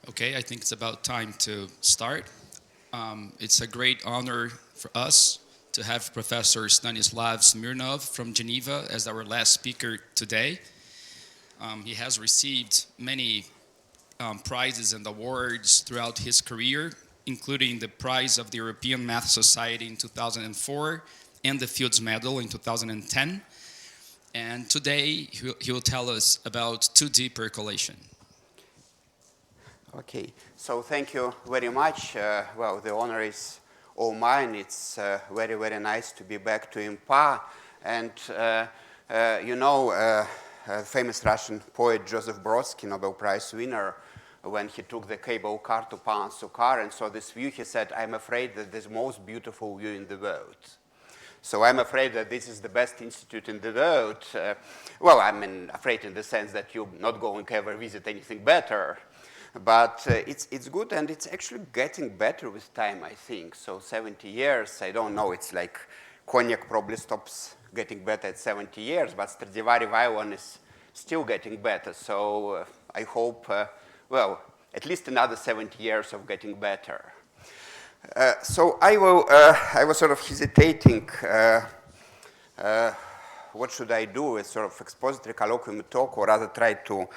Okay, I think it's about time to start. It's a great honor for us to have Professor Stanislav Smirnov from Geneva as our last speaker today. He has received many prizes and awards throughout his career, including the prize of the European Math Society in 2004 and the Fields Medal in 2010. And today he will tell us about 2D percolation. Okay, so thank you very much. Well, the honor is all mine. It's very, very nice to be back to IMPA. And famous Russian poet Joseph Brodsky, Nobel Prize winner, when he took the cable car to Palan-Sukar and saw this view, he said, "I'm afraid that this is the most beautiful view in the world." So I'm afraid that this is the best institute in the world. Well, I mean, afraid in the sense that you're not going to ever visit anything better. But it's good, and it's actually getting better with time, I think. So 70 years, I don't know, it's like cognac probably stops getting better at 70 years, but Stradivari violin is still getting better. So I hope, well, at least another 70 years of getting better. So I was sort of hesitating, what should I do, a sort of expository colloquium talk, or rather try to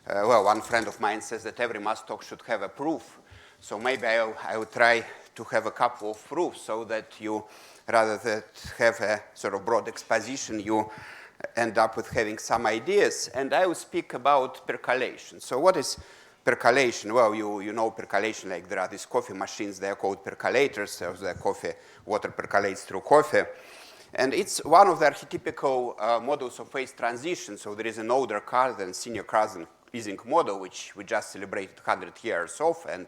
well, one friend of mine says that every math talk should have a proof. So maybe I will try to have a couple of proofs so that you, rather than have a sort of broad exposition, you end up with having some ideas. And I will speak about percolation. So what is percolation? Well, you know percolation, like there are these coffee machines, they are called percolators. So the water percolates through coffee. And it's one of the archetypical models of phase transition. So there is an older car than senior cousin Ising model, which we just celebrated 100 years of, and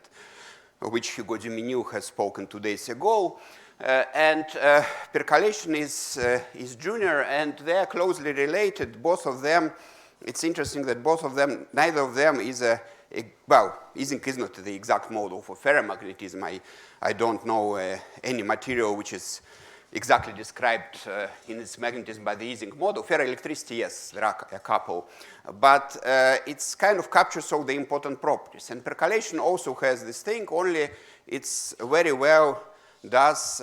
which Hugo Duminiu has spoken 2 days ago. Percolation is junior, and they are closely related. Both of them, it's interesting that both of them, neither of them is well, Ising is not the exact model for ferromagnetism. I don't know any material which is exactly described in its magnetism by the Ising model. Ferroelectricity, yes, there are a couple. But it's kind of captures all the important properties. And percolation also has this thing, only it's very well does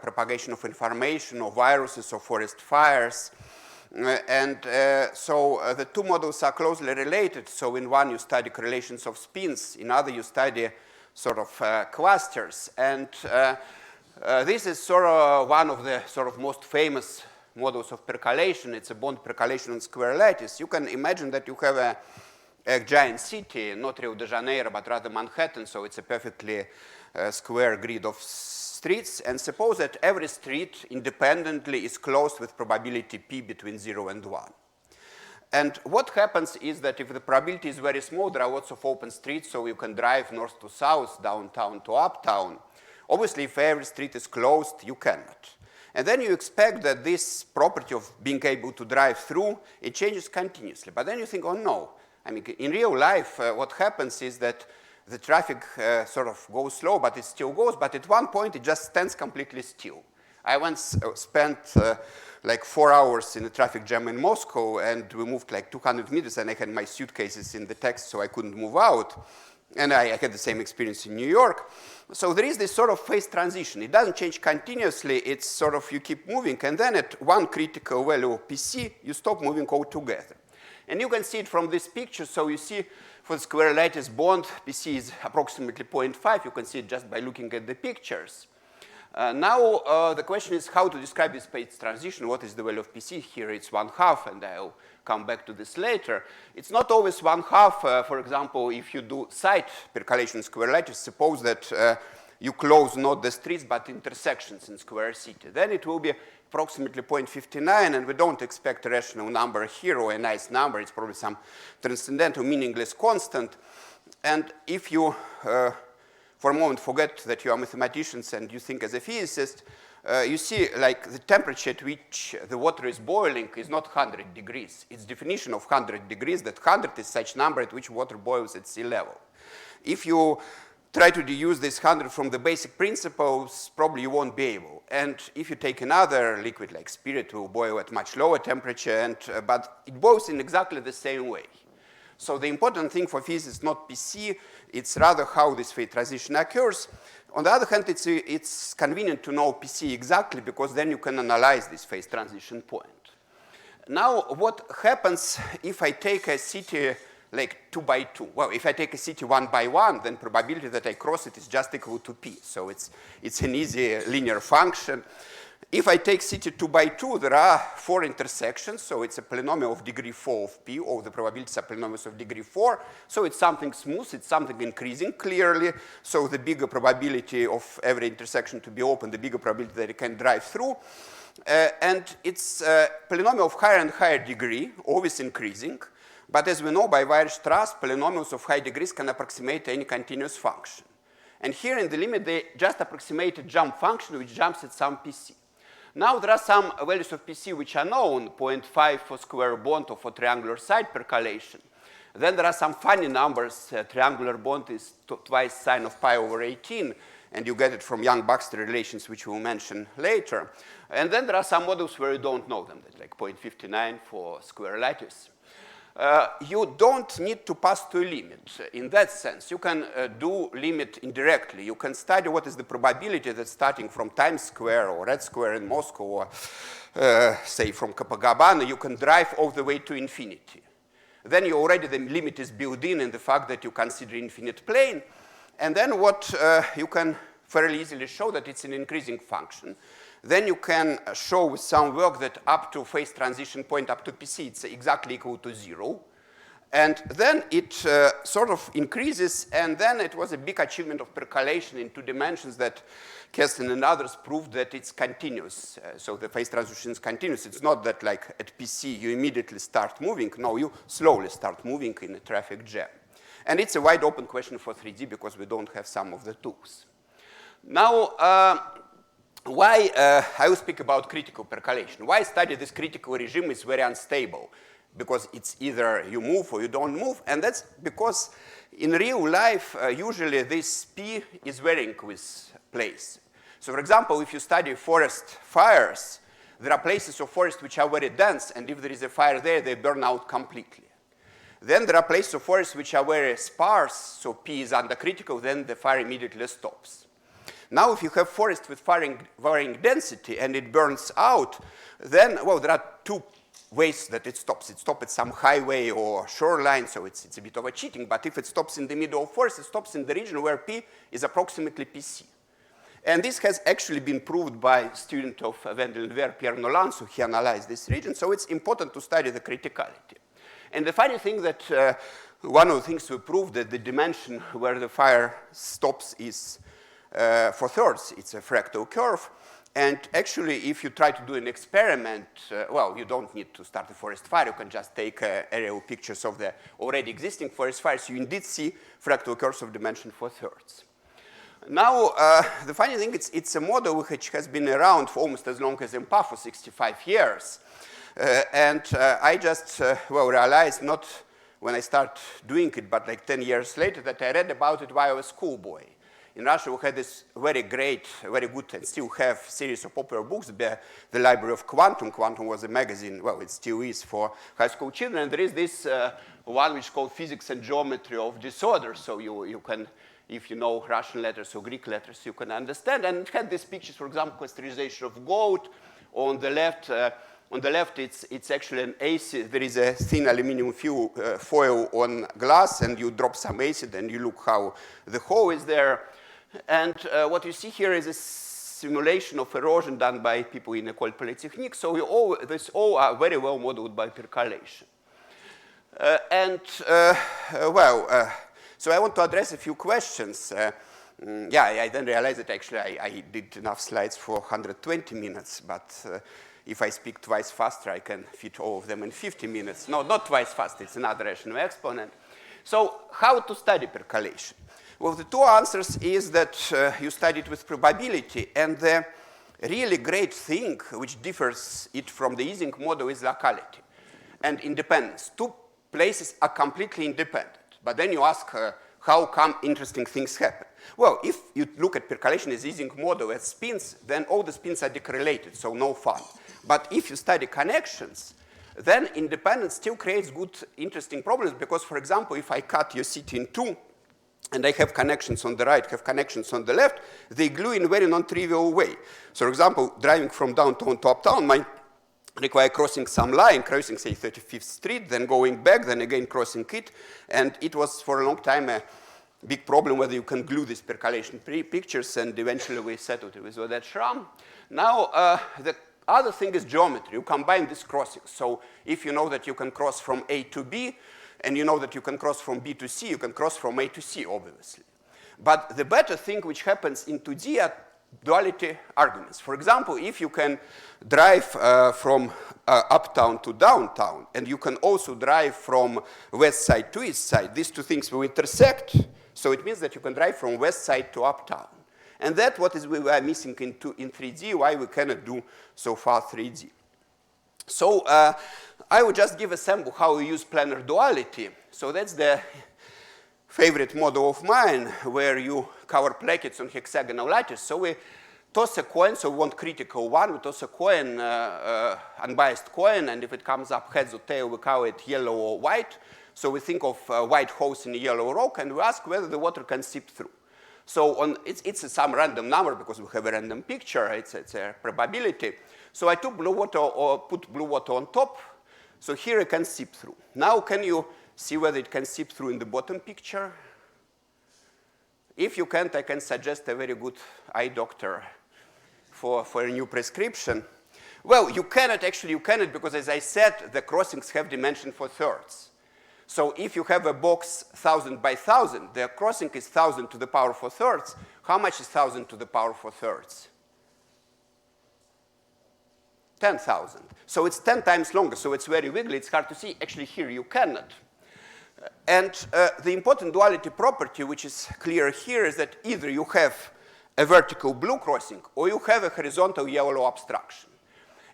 propagation of information, of viruses, of forest fires. So the two models are closely related. So in one you study correlations of spins, in other you study sort of clusters. And this is sort of one of the sort of most famous models of percolation. It's a bond percolation on square lattice. You can imagine that you have a giant city, not Rio de Janeiro, but rather Manhattan. So it's a perfectly square grid of streets. And suppose that every street independently is closed with probability p between 0 and 1. And what happens is that if the probability is very small, there are lots of open streets, so you can drive north to south, downtown to uptown. Obviously, if every street is closed, you cannot. And then you expect that this property of being able to drive through, it changes continuously. But then you think, oh no. I mean, in real life, what happens is that the traffic sort of goes slow, but it still goes. But at one point, it just stands completely still. I once spent like 4 hours in a traffic jam in Moscow, and we moved like 200 meters, and I had my suitcases in the taxi, so I couldn't move out. And I had the same experience in New York. So there is this sort of phase transition. It doesn't change continuously. It's sort of you keep moving. And then at one critical value of PC, you stop moving altogether. And you can see it from this picture. So you see for the square lattice bond, PC is approximately 0.5. You can see it just by looking at the pictures. Now the question is how to describe this phase transition. What is the value of PC? Here it's 1/2, and I'll come back to this later. It's not always 1/2. For example, if you do side percolation square lattice, suppose that you close not the streets but intersections in square city. Then it will be approximately 0.59, and we don't expect a rational number here or a nice number. It's probably some transcendental meaningless constant. And if you for a moment forget that you are mathematicians and you think as a physicist, you see like the temperature at which the water is boiling is not 100 degrees. Its definition of 100 degrees, that 100 is such number at which water boils at sea level. If you try to deduce this 100 from the basic principles, probably you won't be able. And if you take another liquid like spirit, it will boil at much lower temperature, but it boils in exactly the same way. So the important thing for physics is not PC, it's rather how this phase transition occurs. On the other hand, it's convenient to know PC exactly, because then you can analyze this phase transition point. Now, what happens if I take a city like 2 by 2? Well, if I take a city 1 by 1, then probability that I cross it is just equal to P. So it's an easy linear function. If I take city 2 by 2, there are 4 intersections. So it's a polynomial of degree 4 of P. All the probabilities are polynomials of degree 4. So it's something smooth. It's something increasing clearly. So the bigger probability of every intersection to be open, the bigger probability that it can drive through. And it's a polynomial of higher and higher degree, always increasing. But as we know by Weierstrass, polynomials of high degrees can approximate any continuous function. And here in the limit, they just approximate a jump function which jumps at some PC. Now there are some values of PC which are known, 0.5 for square bond or for triangular side percolation. Then there are some funny numbers. Triangular bond is twice sine of pi over 18. And you get it from Young-Baxter relations, which we'll mention later. And then there are some models where you don't know them, like 0.59 for square lattice. You don't need to pass to a limit. In that sense, you can do limit indirectly. You can study what is the probability that starting from Times Square or Red Square in Moscow, or say from Copacabana, you can drive all the way to infinity. Then the limit is built in the fact that you consider infinite plane. And then what you can fairly easily show that it's an increasing function. Then you can show with some work that up to phase transition point, up to PC, it's exactly equal to 0. And then it sort of increases, and then it was a big achievement of percolation in 2 dimensions that Kesten and others proved that it's continuous. So the phase transition is continuous. It's not that like at PC you immediately start moving. No, you slowly start moving in a traffic jam. And it's a wide open question for 3D because we don't have some of the tools. Now, why I will speak about critical percolation. Why study this critical regime is very unstable? Because it's either you move or you don't move. And that's because in real life, usually this P is varying with place. So for example, if you study forest fires, there are places of forest which are very dense. And if there is a fire there, they burn out completely. Then there are places of forest which are very sparse, so P is under critical, then the fire immediately stops. Now, if you have forest with varying density and it burns out, then, well, there are 2 ways that it stops. It stops at some highway or shoreline, so it's a bit of a cheating. But if it stops in the middle of forest, it stops in the region where P is approximately PC. And this has actually been proved by a student of Wendell and Ware, Pierre Nolan, so he analyzed this region. So it's important to study the criticality. And the funny thing that one of the things we proved that the dimension where the fire stops is for thirds. It's a fractal curve. And actually, if you try to do an experiment, well, you don't need to start a forest fire. You can just take aerial pictures of the already existing forest fires. You indeed see fractal curves of dimension for thirds. Now, the funny thing is it's a model which has been around for almost as long as IMPA, for 65 years. And I just, well, realized not when I started doing it, but like 10 years later, that I read about it while I was a schoolboy. In Russia, we had this very great, very good, and still have series of popular books, the Library of Quantum. Quantum was a magazine, well, it still is for high school children. And there is this one which is called Physics and Geometry of Disorders. So you can, if you know Russian letters or Greek letters, you can understand. And it had these pictures, for example, crystallization of gold. On the left, it's actually an acid. There is a thin aluminum foil on glass, and you drop some acid, and you look how the hole is there. And what you see here is a simulation of erosion done by people in École Polytechnique. So this all are very well modeled by percolation. So I want to address a few questions. I then realized that actually I did enough slides for 120 minutes, but if I speak twice faster, I can fit all of them in 50 minutes. No, not twice faster, it's another rational exponent. So how to study percolation? Well, the 2 answers is that you study it with probability, and the really great thing which differs it from the Ising model is locality and independence. 2 places are completely independent, but then you ask how come interesting things happen? Well, if you look at percolation as Ising model as spins, then all the spins are decorrelated, so no fun. But if you study connections, then independence still creates good, interesting problems because, for example, if I cut your city in two, and I have connections on the right, have connections on the left, they glue in a very non-trivial way. So, for example, driving from downtown to uptown might require crossing some line, crossing, say, 35th Street, then going back, then again crossing it. And it was, for a long time, a big problem whether you can glue these percolation pictures, and eventually we settled it with that shram. Now, the other thing is geometry. You combine these crossings. So if you know that you can cross from A to B, and you know that you can cross from B to C, you can cross from A to C, obviously. But the better thing which happens in 2D are duality arguments. For example, if you can drive from uptown to downtown, and you can also drive from west side to east side, these two things will intersect. So it means that you can drive from west side to uptown. And that's what we were missing in 3D, why we cannot do so far 3D. So I would just give a sample how we use planar duality. So that's the favorite model of mine, where you cover plackets on hexagonal lattice. So we toss a coin, so we want critical one. We toss a coin, unbiased coin, and if it comes up heads or tail, we call it yellow or white. So we think of white holes in a yellow rock, and we ask whether the water can seep through. So it's some random number because we have a random picture. It's a probability. So I took blue water or put blue water on top. So here it can seep through. Now can you see whether it can seep through in the bottom picture? If you can't, I can suggest a very good eye doctor for a new prescription. Well, you cannot because, as I said, the crossings have dimension for thirds. So if you have a box 1,000 by 1,000, the crossing is 1,000 to the power 4 thirds. How much is 1,000 to the power 4 thirds? 10,000. So it's 10 times longer, so it's very wiggly. It's hard to see. Actually, here you cannot. And the important duality property, which is clear here, is that either you have a vertical blue crossing or you have a horizontal yellow abstraction.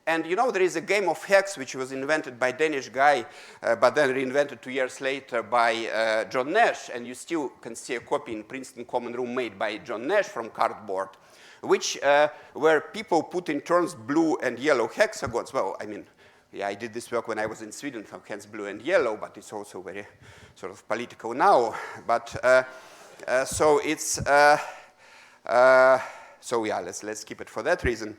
And you know, there is a game of hex which was invented by a Danish guy, but then reinvented 2 years later by John Nash. And you still can see a copy in Princeton Common Room made by John Nash from cardboard, which where people put in turns blue and yellow hexagons. Well, I mean, yeah, I did this work when I was in Sweden, hence blue and yellow, but it's also very sort of political now. But so it's so yeah, let's keep it for that reason.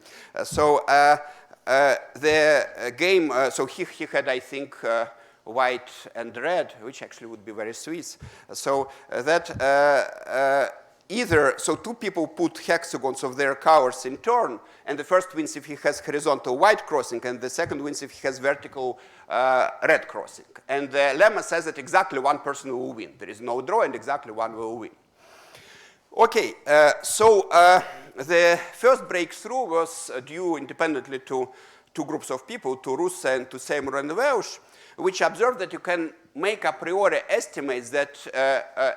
The game, so he had, I think, white and red, which actually would be very Swiss. So that so two people put hexagons of their colors in turn, and the first wins if he has horizontal white crossing, and the second wins if he has vertical red crossing. And the lemma says that exactly one person will win. There is no draw, and exactly one will win. Okay, the first breakthrough was due independently to two groups of people, to Russe and to Seymour and Welsh, which observed that you can make a priori estimates that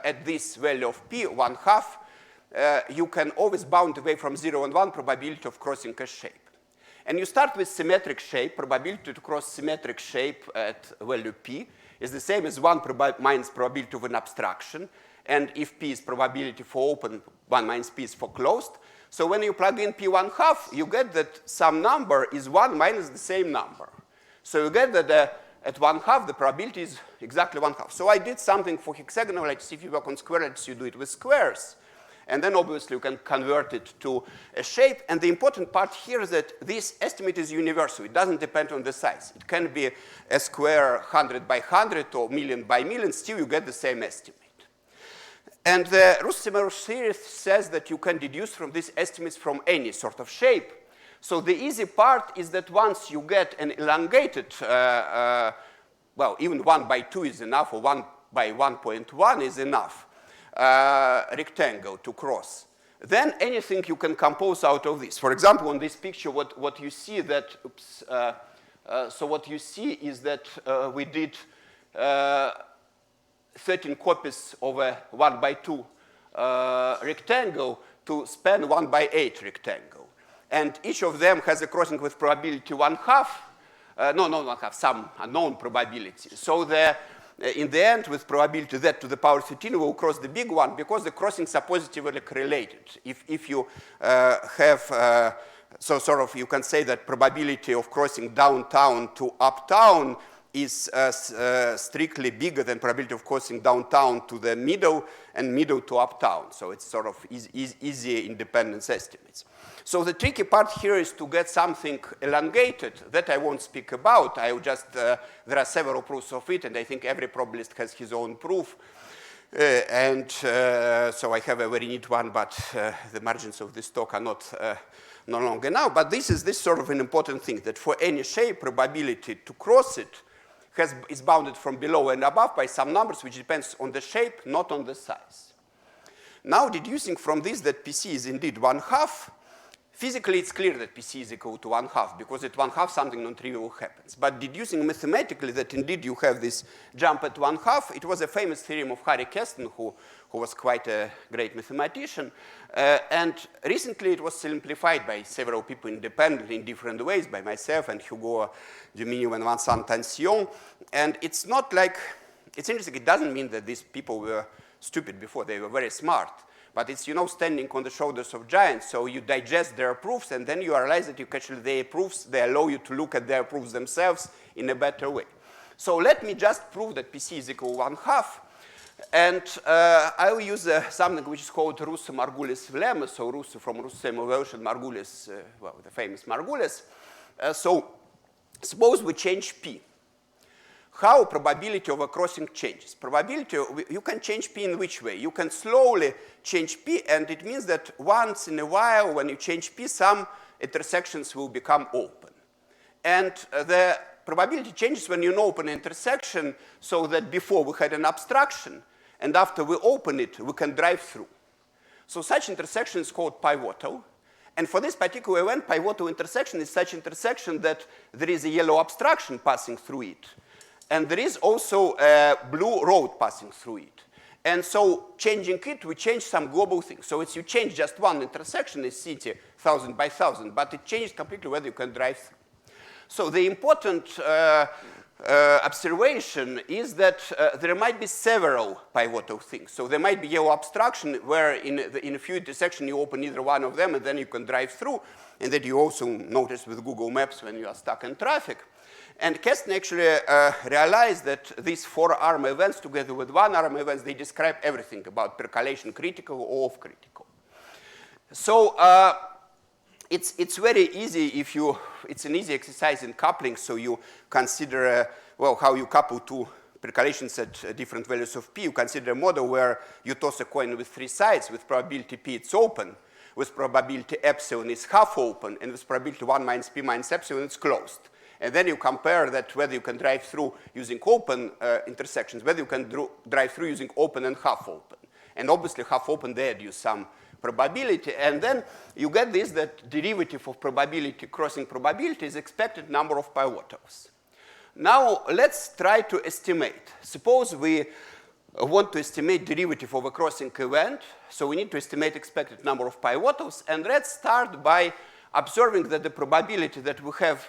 at this value of p, 1/2, you can always bound away from 0 and 1 probability of crossing a shape. And you start with symmetric shape. Probability to cross symmetric shape at value p is the same as 1 minus probability of an abstraction. And if p is probability for open, 1 minus p is for closed. So when you plug in p 1/2, you get that some number is 1 minus the same number. So you get that at 1/2, the probability is exactly 1/2. So I did something for hexagonal lattice. If you work on square lattice, you do it with squares. And then obviously you can convert it to a shape. And the important part here is that this estimate is universal. It doesn't depend on the size. It can be a square 100 by 100 or million by million. Still, you get the same estimate. And the Russe-Seymour theory says that you can deduce from these estimates from any sort of shape. So the easy part is that once you get an elongated, well, even 1 by 2 is enough, or 1 by 1.1 is enough, rectangle to cross, then anything you can compose out of this. For example, on this picture, what you see that, so what you see is that we did 13 copies of a 1 by 2 rectangle to span 1 by 8 rectangle. And each of them has a crossing with probability 1/2. No, not 1/2, some unknown probability. So in the end, with probability z to the power 13, we'll cross the big one because the crossings are positively correlated. If you have So sort of you can say that probability of crossing downtown to uptown is strictly bigger than probability of crossing downtown to the middle and middle to uptown. So it's sort of easier independence estimates. So the tricky part here is to get something elongated that I won't speak about. I will just, there are several proofs of it, and I think every probabilist has his own proof. So I have a very neat one, but the margins of this talk are not no longer now. But this is sort of an important thing, that for any shape, probability to cross it is bounded from below and above by some numbers, which depends on the shape, not on the size. Now, deducing from this that PC is indeed 1/2, physically it's clear that PC is equal to 1/2, because at 1/2 something non-trivial happens. But deducing mathematically that indeed you have this jump at 1/2, it was a famous theorem of Harry Keston, who was quite a great mathematician. And recently it was simplified by several people independently in different ways, by myself and Hugo Dumigny and Vincent Tansion. And it's not like, it's interesting, it doesn't mean that these people were stupid before, they were very smart. But it's, you know, standing on the shoulders of giants, so you digest their proofs, and then you realize that you actually, their proofs, they allow you to look at their proofs themselves in a better way. So let me just prove that PC is equal to 1/2. And I will use something which is called Russo-Margulis lemma. So Russo from Russo evolution, Margulis, well, the famous Margulis. So suppose we change P. How probability of a crossing changes? Probability, you can change P in which way? You can slowly change P, and it means that once in a while, when you change P, some intersections will become open. And the probability changes when you open an intersection, so that before we had an abstraction, and after we open it, we can drive through. So such intersection is called pivotal. And for this particular event, pivotal intersection is such intersection that there is a yellow abstraction passing through it. And there is also a blue road passing through it. And so changing it, we change some global things. So it's you change just one intersection in city, 1,000 by 1,000, but it changes completely whether you can drive through. So the important observation is that there might be several pivotal things. So there might be yellow abstraction where in a few intersections you open either one of them and then you can drive through. And that you also notice with Google Maps when you are stuck in traffic. And Keston actually realized that these 4 arm events together with 1 arm events, they describe everything about percolation critical or off critical. So it's very easy if you, it's an easy exercise in coupling, so you consider, well, how you couple 2 percolations at different values of P. You consider a model where you toss a coin with 3 sides. With probability P, it's open. With probability epsilon, it's half open. And with probability 1 minus P minus epsilon, it's closed. And then you compare that whether you can drive through using open intersections, whether you can drive through using open and half open. And obviously half open, they add you some probability. And then you get this, that derivative of probability crossing probability is expected number of pivotals. Now let's try to estimate. Suppose we want to estimate derivative of a crossing event. So we need to estimate expected number of pivotals. And let's start by observing that the probability that we have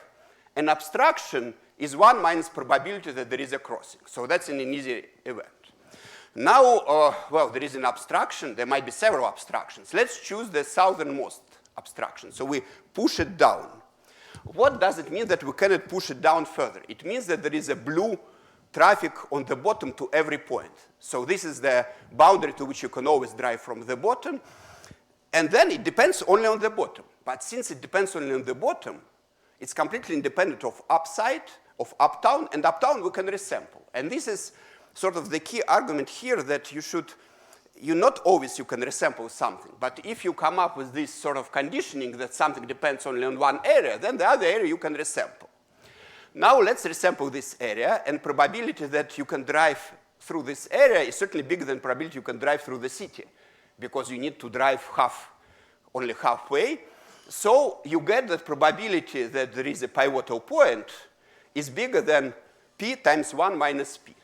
an abstraction is 1 minus probability that there is a crossing. So that's an easy event. Now, well, there is an abstraction. There might be several abstractions. Let's choose the southernmost abstraction. So we push it down. What does it mean that we cannot push it down further? It means that there is a blue traffic on the bottom to every point. So this is the boundary to which you can always drive from the bottom. And then it depends only on the bottom. But since it depends only on the bottom, it's completely independent of upside, of uptown, and uptown we can resample. And this is sort of the key argument here, that you not always you can resample something, but if you come up with this sort of conditioning that something depends only on one area, then the other area you can resample. Now let's resample this area, and probability that you can drive through this area is certainly bigger than probability you can drive through the city, because you need to drive only halfway. So you get that probability that there is a pivotal point is bigger than P times 1 minus P.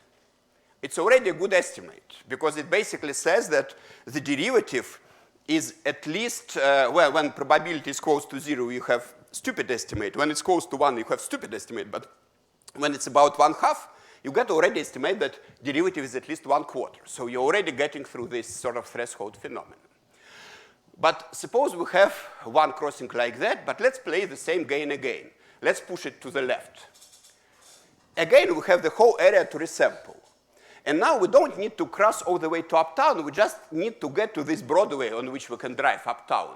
It's already a good estimate, because it basically says that the derivative is at least, well, when probability is close to 0, you have stupid estimate. When it's close to 1, you have stupid estimate. But when it's about 1/2, you get already estimate that derivative is at least 1/4. So you're already getting through this sort of threshold phenomenon. But suppose we have one crossing like that, but let's play the same game again. Let's push it to the left. Again, we have the whole area to resample. And now we don't need to cross all the way to uptown. We just need to get to this Broadway on which we can drive uptown.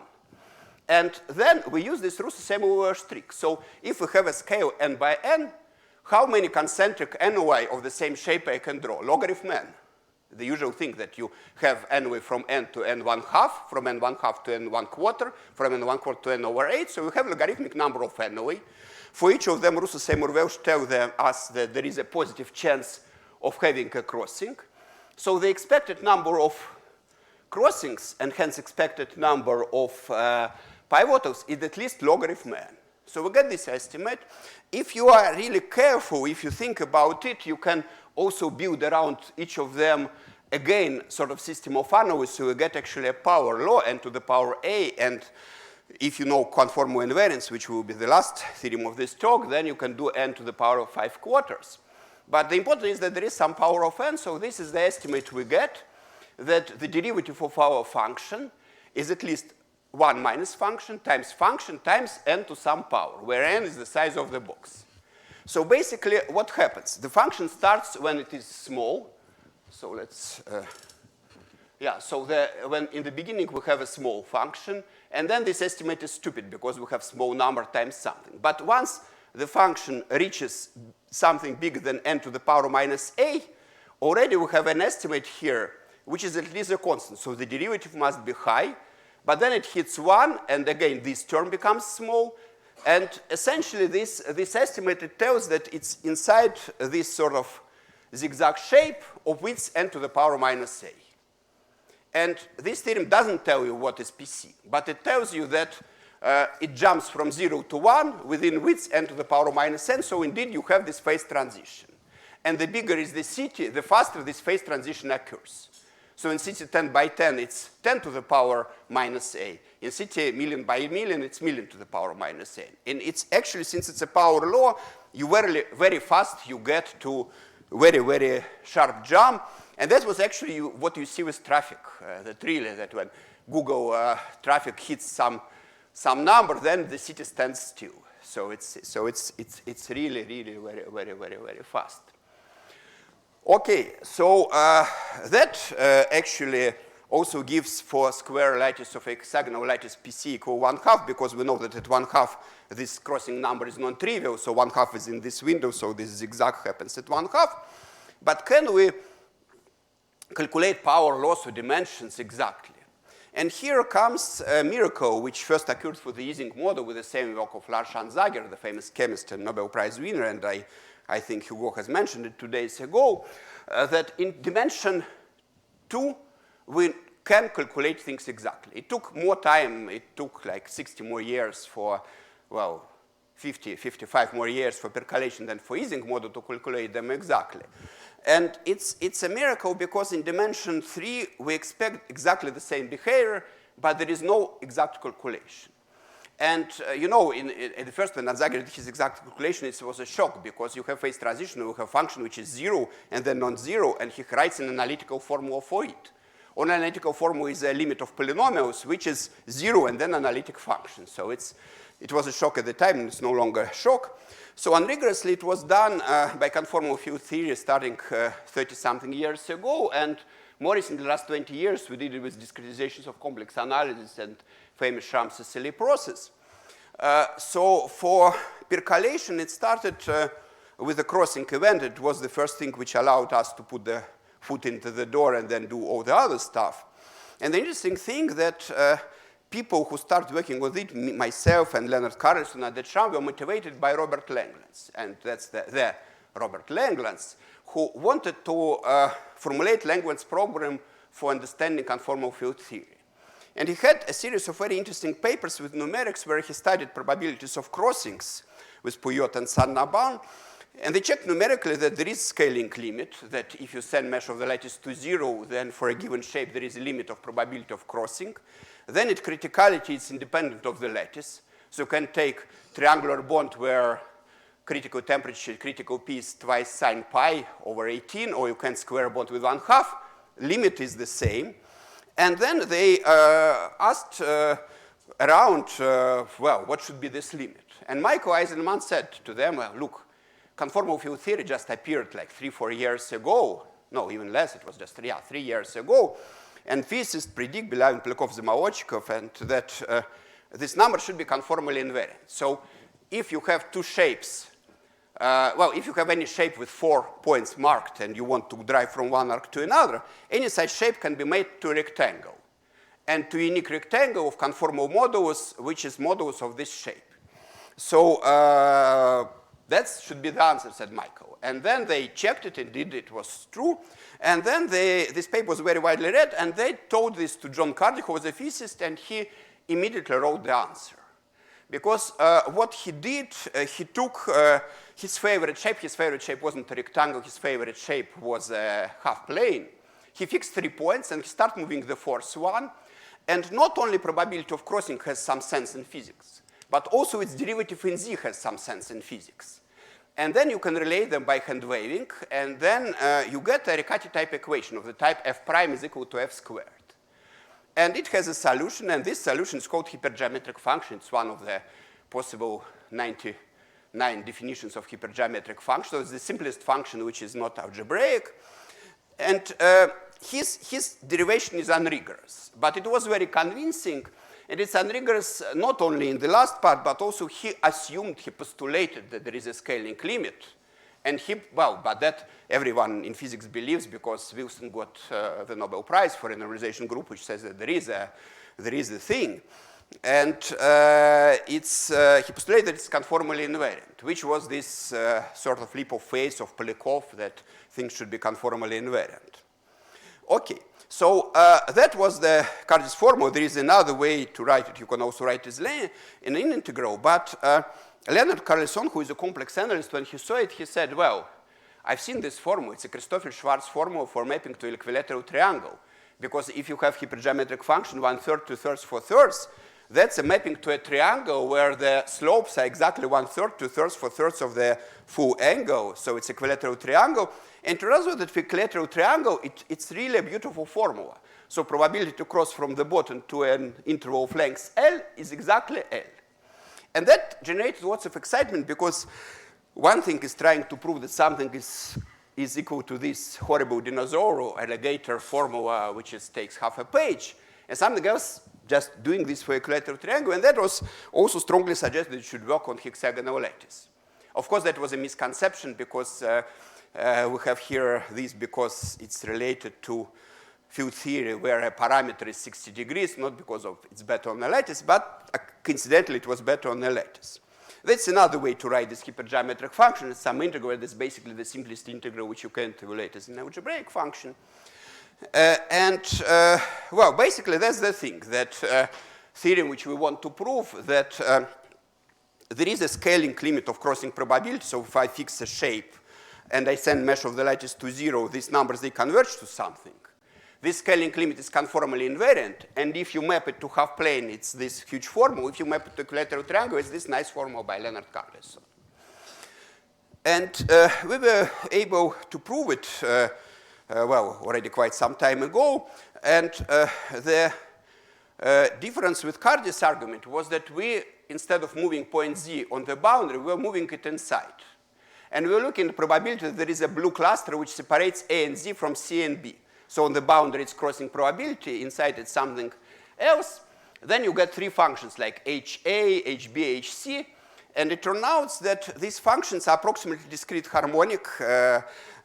And then we use this Russo-Semmelweis trick. So if we have a scale n by n, how many concentric annuli of the same shape I can draw? Logarithm n. The usual thing that you have annuli from n to n 1/2, from n 1/2 to n 1/4, from n 1/4 to n over 8. So we have logarithmic number of annuli. For each of them, Russo-Semmelweis tell us that there is a positive chance of having a crossing. So the expected number of crossings, and hence expected number of pivotals, is at least logarithm n. So we get this estimate. If you are really careful, if you think about it, you can also build around each of them, again, sort of system of anomalies, so you get actually a power law, n to the power a, and if you know conformal invariance, which will be the last theorem of this talk, then you can do n to the power of 5/4. But the important is that there is some power of n, so this is the estimate we get, that the derivative of our function is at least 1 minus function times n to some power, where n is the size of the box. So basically, what happens? The function starts when it is small. So let's, when in the beginning we have a small function, and then this estimate is stupid because we have small number times something. But once the function reaches something bigger than n to the power minus a, already we have an estimate here, which is at least a constant. So the derivative must be high. But then it hits 1, and again, this term becomes small. And essentially, this estimate, it tells that it's inside this sort of zigzag shape of width n to the power minus a. And this theorem doesn't tell you what is PC, but it tells you that it jumps from 0 to 1 within width n to the power minus n. So indeed, you have this phase transition. And the bigger is the city, the faster this phase transition occurs. So in city 10 by 10, it's 10 to the power minus a. In city million by million, it's million to the power minus a. And it's actually, since it's a power law, you very fast, you get to very, very sharp jump. And that was actually what you see with traffic. That really, that when Google traffic hits some number, then the city stands still. So it's really, really very, very, very, very fast. Okay, so that actually also gives for square lattice of a hexagonal lattice PC equal 1/2, because we know that at 1/2 this crossing number is non-trivial, so 1/2 is in this window, so this zigzag happens at 1/2. But can we calculate power laws or dimensions exactly? And here comes a miracle which first occurred for the Ising model with the same work of Lars Hansager, the famous chemist and Nobel Prize winner, and I think Hugo has mentioned it 2 days ago, that in dimension 2, we can calculate things exactly. It took more time. It took like 60 more years for, well, 50, 55 more years for percolation than for Ising model to calculate them exactly. And it's a miracle because in dimension 3, we expect exactly the same behavior, but there is no exact calculation. And you know, at the first when Hansager did his exact calculation, it was a shock because you have phase transition, you have a function which is 0 and then non-zero, and he writes an analytical formula for it. An analytical formula is a limit of polynomials, which is 0 and then analytic function. So it was a shock at the time, and it's no longer a shock. So unrigorously, it was done by conformal field theory starting 30-something years ago, and more in the last 20 years, we did it with discretizations of complex analysis and famous Schramm-Cecily process. So for percolation, it started with a crossing event. It was the first thing which allowed us to put the foot into the door and then do all the other stuff. And the interesting thing that people who started working with it, myself and Leonard Carlson at the Schramm, were motivated by Robert Langlands. And that's the Robert Langlands, who wanted to formulate Langlands' program for understanding conformal field theory. And he had a series of very interesting papers with numerics where he studied probabilities of crossings with Pouillot and Saint-Naban. And they checked numerically that there is scaling limit, that if you send mesh of the lattice to 0, then for a given shape, there is a limit of probability of crossing. Then at criticality, it's independent of the lattice. So you can take triangular bond where critical temperature, critical P is twice sine pi over 18, or you can square bond with 1/2. Limit is the same. And then they asked around, well, what should be this limit? And Michael Eisenman said to them, well, look, conformal field theory just appeared like 3-4 years ago. No, even less, it was just 3 years ago. And physicists predict, Belavin, Polякov, Zamolodchikov, and that this number should be conformally invariant. So if you have two shapes, well, if you have any shape with 4 points marked and you want to drive from one arc to another, any such shape can be made to a rectangle. And to a unique rectangle of conformal modulus, which is modulus of this shape. So that should be the answer, said Michael. And then they checked it, indeed it was true. And then this paper was very widely read, and they told this to John Cardy, who was a physicist, and he immediately wrote the answer. Because what he did, he took his favorite shape wasn't a rectangle, his favorite shape was a half plane. He fixed 3 points, and he started moving the fourth one. And not only probability of crossing has some sense in physics, but also its derivative in z has some sense in physics. And then you can relate them by hand waving, and then you get a Riccati type equation of the type f prime is equal to f squared. And it has a solution, and this solution is called hypergeometric function. It's one of the possible 99 definitions of hypergeometric function. So it's the simplest function which is not algebraic. And his derivation is unrigorous, but it was very convincing. And it's unrigorous not only in the last part, but also he postulated that there is a scaling limit. And but that everyone in physics believes because Wilson got the Nobel Prize for a normalization group, which says that there is a thing. And he postulated that it's conformally invariant, which was this sort of leap of faith of Polякov that things should be conformally invariant. Okay, so that was the Cardy's formula. There is another way to write it. You can also write it in an integral. But Leonard Carlson, who is a complex analyst, when he saw it, he said, well, I've seen this formula. It's a Christoffel-Schwarz formula for mapping to equilateral triangle. Because if you have hypergeometric function 1/3, 2/3, 4/3, that's a mapping to a triangle where the slopes are exactly 1/3, 2/3, 4/3 of the full angle. So it's equilateral triangle. And to resolve that equilateral triangle, it's really a beautiful formula. So probability to cross from the bottom to an interval of length L is exactly L. And that generates lots of excitement because one thing is trying to prove that something is equal to this horrible dinosaur alligator formula, which takes half a page. And something else, just doing this for equilateral triangle. And that was also strongly suggested it should work on hexagonal lattice. Of course, that was a misconception because we have here this because it's related to field theory where a parameter is 60 degrees, not because of it's better on a lattice, but coincidentally it was better on a lattice. That's another way to write this hypergeometric function. It's some integral that's basically the simplest integral which you can integrate as an algebraic function. Well, basically that's the thing, that theorem which we want to prove that there is a scaling limit of crossing probability. So if I fix a shape and I send mesh of the lattice to 0, these numbers, they converge to something. This scaling limit is conformally invariant. And if you map it to half plane, it's this huge formula. If you map it to equilateral triangle, it's this nice formula by Leonard Carlson. And we were able to prove it, well, already quite some time ago. And the difference with Cardy's argument was that we, instead of moving point Z on the boundary, we were moving it inside. And we were looking at the probability that there is a blue cluster which separates A and Z from C and B. So on the boundary, it's crossing probability. Inside, it's something else. Then you get 3 functions like HA, HB, HC. And it turns out that these functions are approximately discrete harmonic.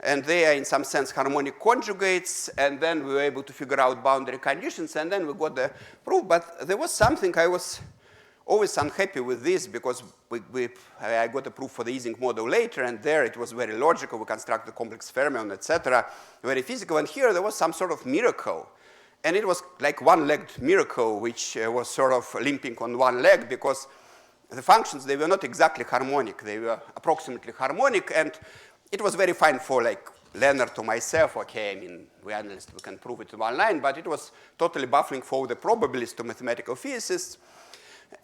And they are, in some sense, harmonic conjugates. And then we were able to figure out boundary conditions. And then we got the proof. But there was something I was always unhappy with this because I got a proof for the Ising model later, and there it was very logical. We construct the complex fermion, etc., very physical. And here there was some sort of miracle. And it was like one-legged miracle, which was sort of limping on one leg because the functions, they were not exactly harmonic. They were approximately harmonic. And it was very fine for like Leonard or myself. Okay, I mean, we analysts, we can prove it in one line. But it was totally baffling for the probabilists or mathematical physicists.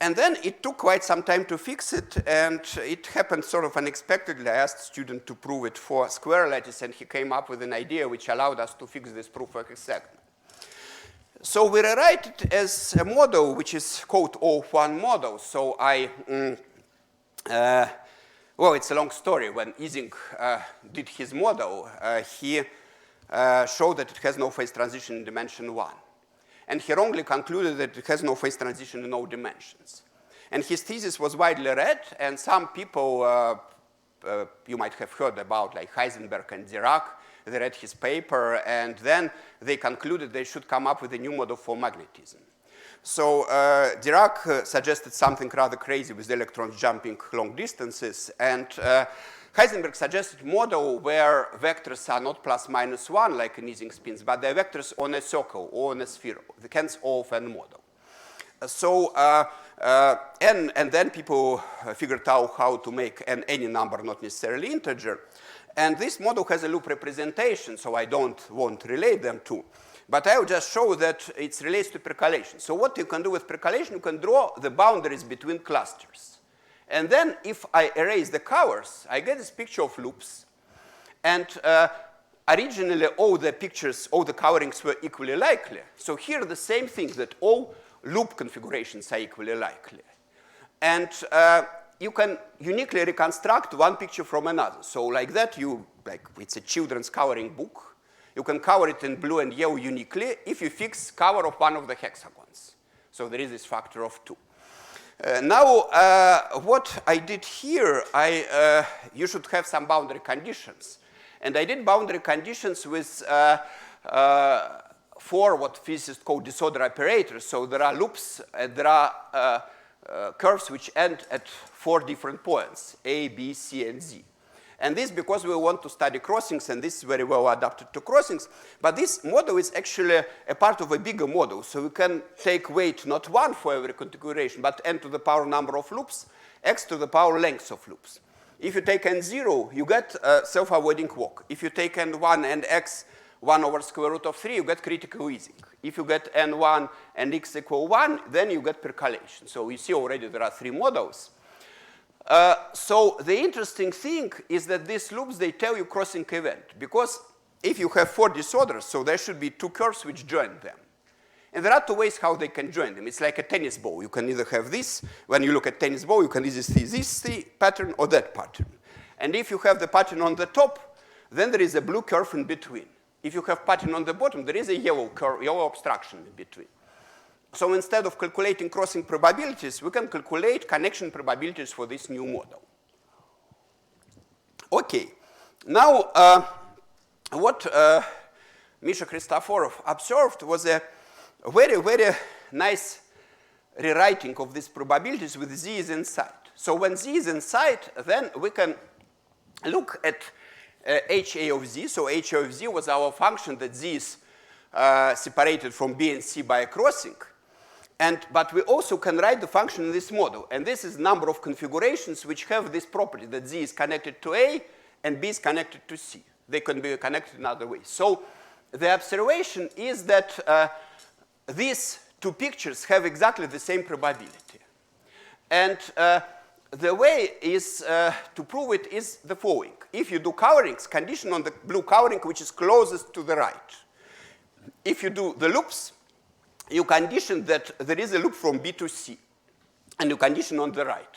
And then it took quite some time to fix it, and it happened sort of unexpectedly. I asked a student to prove it for square lattice, and he came up with an idea which allowed us to fix this proof for hexagon. So we rewrite it as a model which is called O1 model. So well, it's a long story. When Ising did his model, he showed that it has no phase transition in dimension 1. And he wrongly concluded that it has no phase transition in all dimensions. And his thesis was widely read, and some people you might have heard about, like Heisenberg and Dirac, they read his paper, and then they concluded they should come up with a new model for magnetism. So Dirac suggested something rather crazy with electrons jumping long distances, and Heisenberg suggested a model where vectors are not plus minus 1 like in Ising spins, but they're vectors on a circle or on a sphere, hence O(n) model. So, and then people figured out how to make n any number, not necessarily integer. And this model has a loop representation, so I won't relate them to. But I will just show that it relates to percolation. So what you can do with percolation, you can draw the boundaries between clusters. And then if I erase the covers, I get this picture of loops. And originally, all the pictures, all the coverings were equally likely. So here the same thing, that all loop configurations are equally likely. And you can uniquely reconstruct one picture from another. So like that, it's a children's coloring book. You can cover it in blue and yellow uniquely if you fix cover of one of the hexagons. So there is this factor of 2. Now, what I did here, you should have some boundary conditions. And I did boundary conditions with 4 what physicists call disorder operators. So there are loops, and there are curves which end at 4 different points, A, B, C, and Z. And this because we want to study crossings, and this is very well adapted to crossings. But this model is actually a part of a bigger model. So we can take weight not 1 for every configuration, but n to the power number of loops, x to the power length of loops. If you take n0, you get self-avoiding walk. If you take n1 and x 1 over square root of 3, you get critical Ising. If you get n1 and x equal 1, then you get percolation. So you see already there are 3 models. So the interesting thing is that these loops, they tell you crossing event. Because if you have 4 disorders, so there should be 2 curves which join them. And there are 2 ways how they can join them. It's like a tennis ball. You can either have this. When you look at tennis ball, you can either see this pattern or that pattern. And if you have the pattern on the top, then there is a blue curve in between. If you have pattern on the bottom, there is a yellow curve, yellow obstruction in between. So instead of calculating crossing probabilities, we can calculate connection probabilities for this new model. Okay. Now, what Misha Christoforov observed was a very, very nice rewriting of these probabilities with Z is inside. So when Z is inside, then we can look at HA of Z. So HA of Z was our function that Z is separated from B and C by a crossing. But we also can write the function in this model. And this is number of configurations which have this property that Z is connected to A and B is connected to C. They can be connected in other ways. So the observation is that these 2 pictures have exactly the same probability. And the way is to prove it is the following. If you do coverings, condition on the blue covering which is closest to the right. If you do the loops, you condition that there is a loop from B to C. And you condition on the right.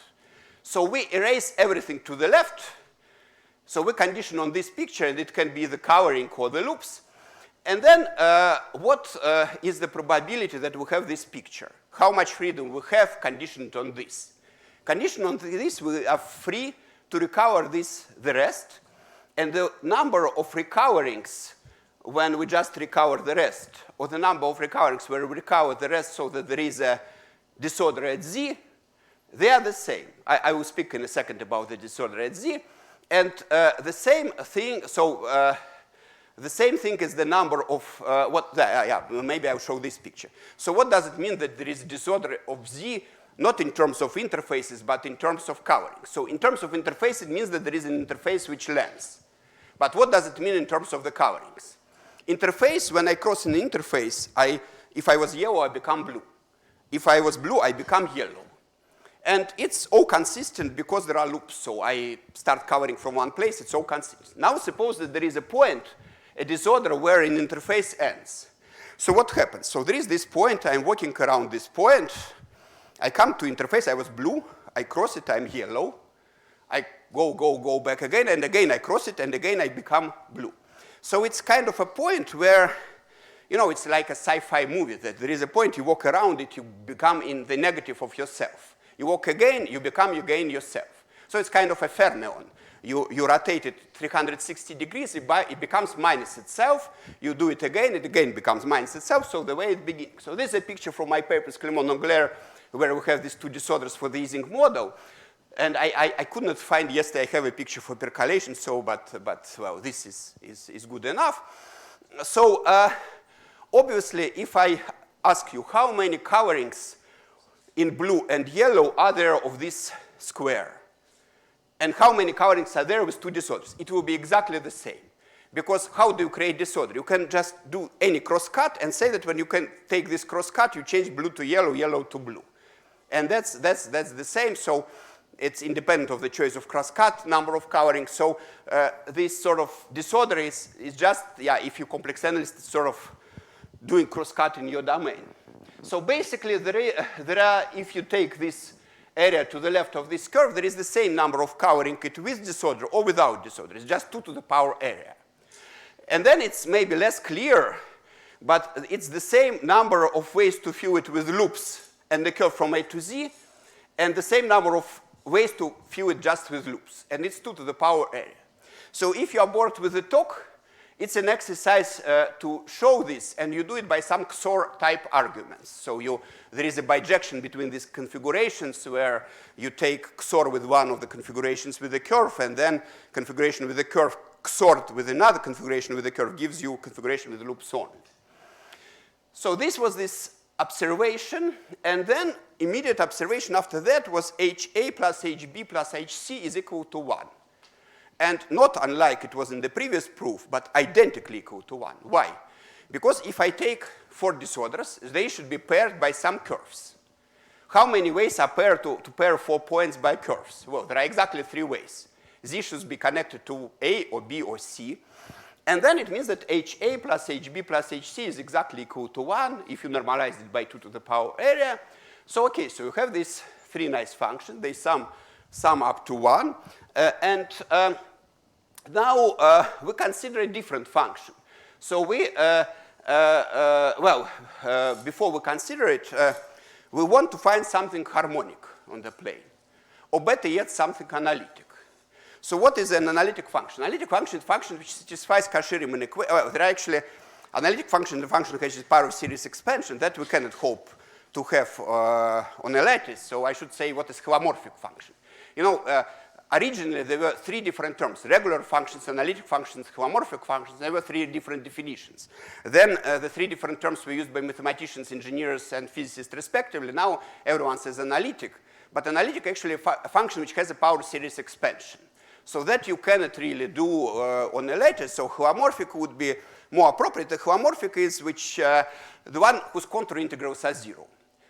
So we erase everything to the left. So we condition on this picture, and it can be the covering or the loops. And then what is the probability that we have this picture? How much freedom we have conditioned on this? Conditioned on this, we are free to recover the rest. And the number of recoverings when we just recover the rest, or the number of recoverings where we recover the rest so that there is a disorder at Z, they are the same. I will speak in a second about the disorder at Z. And the same thing, so the same thing is the number of, maybe I'll show this picture. So what does it mean that there is disorder of Z, not in terms of interfaces, but in terms of covering? So in terms of interface, it means that there is an interface which lends. But what does it mean in terms of the coverings? Interface, when I cross an interface, if I was yellow, I become blue. If I was blue, I become yellow. And it's all consistent because there are loops. So I start covering from one place, it's all consistent. Now suppose that there is a point, a disorder where an interface ends. So what happens? So there is this point, I'm walking around this point, I come to interface, I was blue, I cross it, I'm yellow, I go back again, and again I cross it, and again I become blue. So it's kind of a point where, you know, it's like a sci-fi movie, that there is a point, you walk around it, you become in the negative of yourself. You walk again, you become again yourself. So it's kind of a fermion. You rotate it 360 degrees, it becomes minus itself. You do it again becomes minus itself. So the way it begins. So this is a picture from my papers, Clement-Angler, where we have these two disorders for the Ising model. And I could not find yesterday, I have a picture for percolation, so, but well, this is good enough. So obviously, if I ask you how many coverings in blue and yellow are there of this square, and how many coverings are there with two disorders, it will be exactly the same. Because how do you create disorder? You can just do any cross-cut and say that when you can take this cross-cut, you change blue to yellow, yellow to blue. And that's the same. So it's independent of the choice of cross-cut, number of coverings. So this sort of disorder is just, yeah, if you complex analyst, it's sort of doing cross-cut in your domain. So basically, there are, if you take this area to the left of this curve, there is the same number of covering it with disorder or without disorder. It's just 2 to the power area. And then it's maybe less clear, but it's the same number of ways to fill it with loops and the curve from A to Z, and the same number of ways to fill it just with loops. And it's 2 to the power area. So if you are bored with the talk, it's an exercise to show this, and you do it by some XOR-type arguments. So there is a bijection between these configurations where you take XOR with one of the configurations with the curve, and then configuration with the curve XORed with another configuration with the curve gives you configuration with loops on. So this was this observation, and then immediate observation after that was HA plus HB plus HC is equal to 1. And not unlike it was in the previous proof, but identically equal to 1. Why? Because if I take 4 disorders, they should be paired by some curves. How many ways are paired to pair 4 points by curves? Well, there are exactly 3 ways. Z should be connected to A or B or C. And then it means that HA plus HB plus HC is exactly equal to 1 if you normalize it by 2 to the power area. So, okay, so you have these 3 nice functions. They sum up to 1. Now we consider a different function. So before we consider it, we want to find something harmonic on the plane, or better yet, something analytic. So what is an analytic function? Analytic function is a function which satisfies Cauchy-Riemann equation. There are actually analytic function, the function which is power of series expansion that we cannot hope to have on a lattice. So I should say what is holomorphic function. You know, originally, there were 3 different terms: regular functions, analytic functions, holomorphic functions. There were 3 different definitions. Then the 3 different terms were used by mathematicians, engineers, and physicists respectively. Now everyone says analytic. But analytic actually a function which has a power series expansion. So that you cannot really do on a lattice. So holomorphic would be more appropriate. The holomorphic is the one whose contour integrals are 0.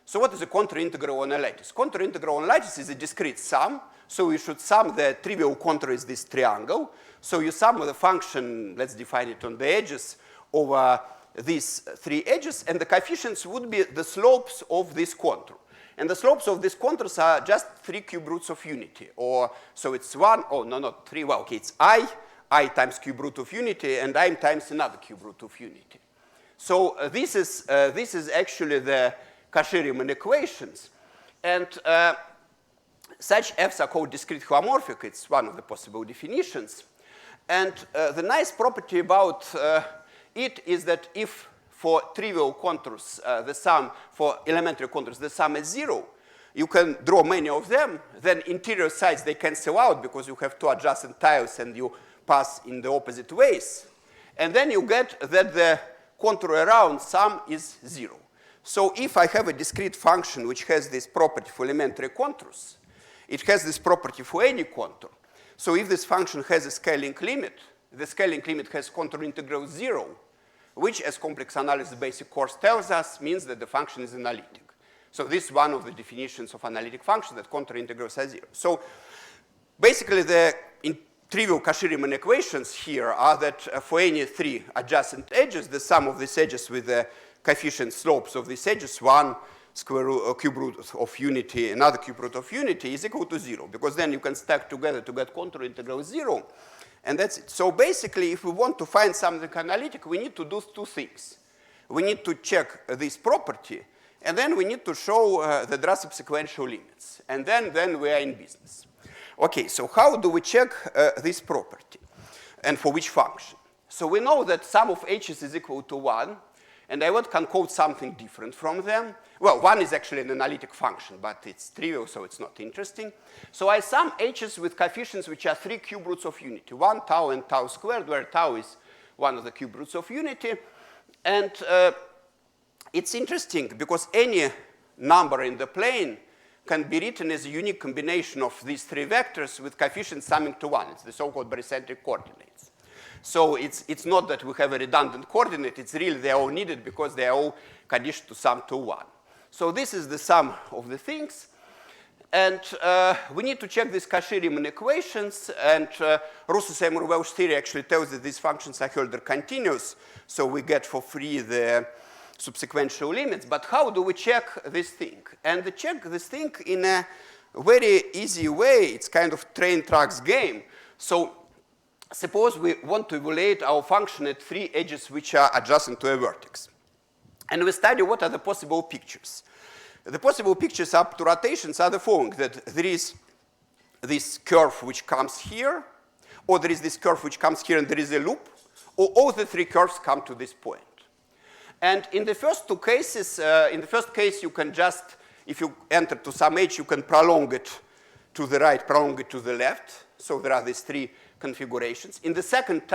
So what is a contour integral on a lattice? Contour integral on a lattice is a discrete sum. So you should sum the trivial contour is this triangle. So you sum the function, let's define it on the edges, over these 3 edges. And the coefficients would be the slopes of this contour. And the slopes of these contours are just 3 cube roots of unity. Or so it's 1, oh no, not 3, well, okay, it's I times cube root of unity, and I times another cube root of unity. So this is actually the Cauchy-Riemann equations. And such Fs are called discrete holomorphic. It's one of the possible definitions. And the nice property about it is that if for trivial contours, the sum, for elementary contours, the sum is 0, you can draw many of them. Then interior sides, they cancel out because you have 2 adjacent tiles and you pass in the opposite ways. And then you get that the contour around sum is 0. So if I have a discrete function which has this property for elementary contours, it has this property for any contour. So if this function has a scaling limit, the scaling limit has contour integral 0, which, as complex analysis basic course tells us, means that the function is analytic. So this is one of the definitions of analytic function, that contour integrals are 0. So basically, the trivial Cauchy-Riemann equations here are that for any 3 adjacent edges, the sum of these edges with the coefficient slopes of these edges, one square root, cube root of unity, another cube root of unity is equal to 0, because then you can stack together to get contour integral 0, and that's it. So basically, if we want to find something analytic, we need to do two things. We need to check this property, and then we need to show the draw subsequential limits, and then we are in business. Okay, so how do we check this property, and for which function? So we know that sum of h's is equal to 1, and I can quote something different from them. Well, 1 is actually an analytic function, but it's trivial, so it's not interesting. So I sum h's with coefficients which are 3 cube roots of unity, 1 tau and tau squared, where tau is one of the cube roots of unity. And it's interesting because any number in the plane can be written as a unique combination of these three vectors with coefficients summing to 1. It's the so-called barycentric coordinates. So it's not that we have a redundant coordinate. It's really they're all needed because they're all conditioned to sum to 1. So this is the sum of the things. And we need to check these Cauchy-Riemann equations. And Russo-Seymour-Welsh theory actually tells that these functions are Hölder continuous. So we get for free the subsequential limits. But how do we check this thing? And we check this thing in a very easy way. It's kind of train tracks game. So suppose we want to evaluate our function at three edges which are adjacent to a vertex. And we study what are the possible pictures. The possible pictures up to rotations are the following, that there is this curve which comes here, or there is this curve which comes here and there is a loop, or all the three curves come to this point. And in the first two cases, in the first case you can just, if you enter to some edge, you can prolong it to the right, prolong it to the left. So there are these three configurations. In the second